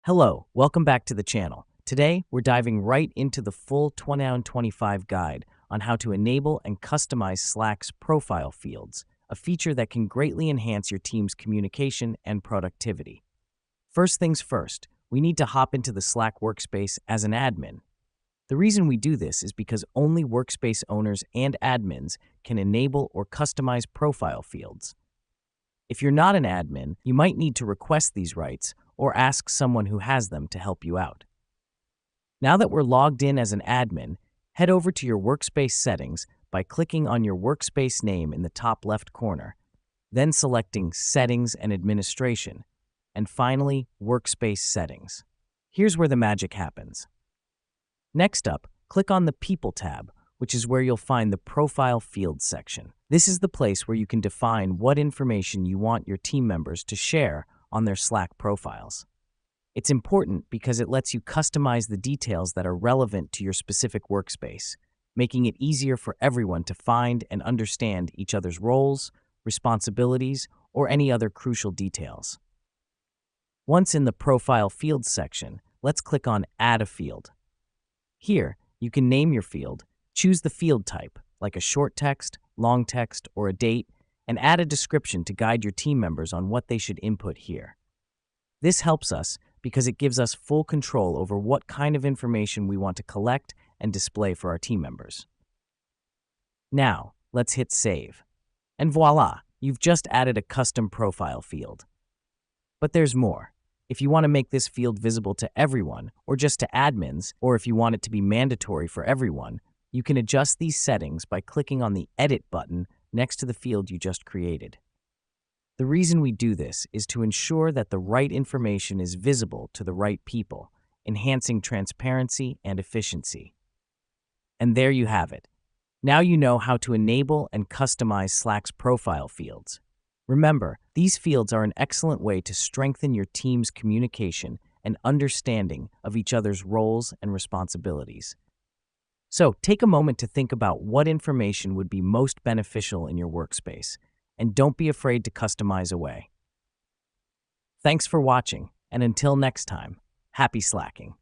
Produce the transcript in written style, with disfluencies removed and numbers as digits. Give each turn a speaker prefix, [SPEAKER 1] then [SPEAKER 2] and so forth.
[SPEAKER 1] Hello, welcome back to the channel. Today, we're diving right into the full 2025 guide on how to enable and customize Slack's profile fields, a feature that can greatly enhance your team's communication and productivity. First things first, we need to hop into the Slack workspace as an admin. The reason we do this is because only workspace owners and admins can enable or customize profile fields. If you're not an admin, you might need to request these rights or ask someone who has them to help you out. Now that we're logged in as an admin, head over to your workspace settings by clicking on your workspace name in the top left corner, then selecting Settings and Administration, and finally, Workspace Settings. Here's where the magic happens. Next up, click on the People tab, which is where you'll find the Profile Fields section. This is the place where you can define what information you want your team members to share on their Slack profiles. It's important because it lets you customize the details that are relevant to your specific workspace, making it easier for everyone to find and understand each other's roles, responsibilities, or any other crucial details. Once in the Profile Fields section, let's click on Add a Field. Here, you can name your field, choose the field type, like a short text, long text, or a date, and add a description to guide your team members on what they should input here. This helps us because it gives us full control over what kind of information we want to collect and display for our team members. Now, let's hit Save. And voila, you've just added a custom profile field. But there's more. If you want to make this field visible to everyone, or just to admins, or if you want it to be mandatory for everyone, you can adjust these settings by clicking on the Edit button next to the field you just created. The reason we do this is to ensure that the right information is visible to the right people, enhancing transparency and efficiency. And there you have it. Now you know how to enable and customize Slack's profile fields. Remember, these fields are an excellent way to strengthen your team's communication and understanding of each other's roles and responsibilities. So take a moment to think about what information would be most beneficial in your workspace, and don't be afraid to customize away. Thanks for watching, and until next time, happy slacking.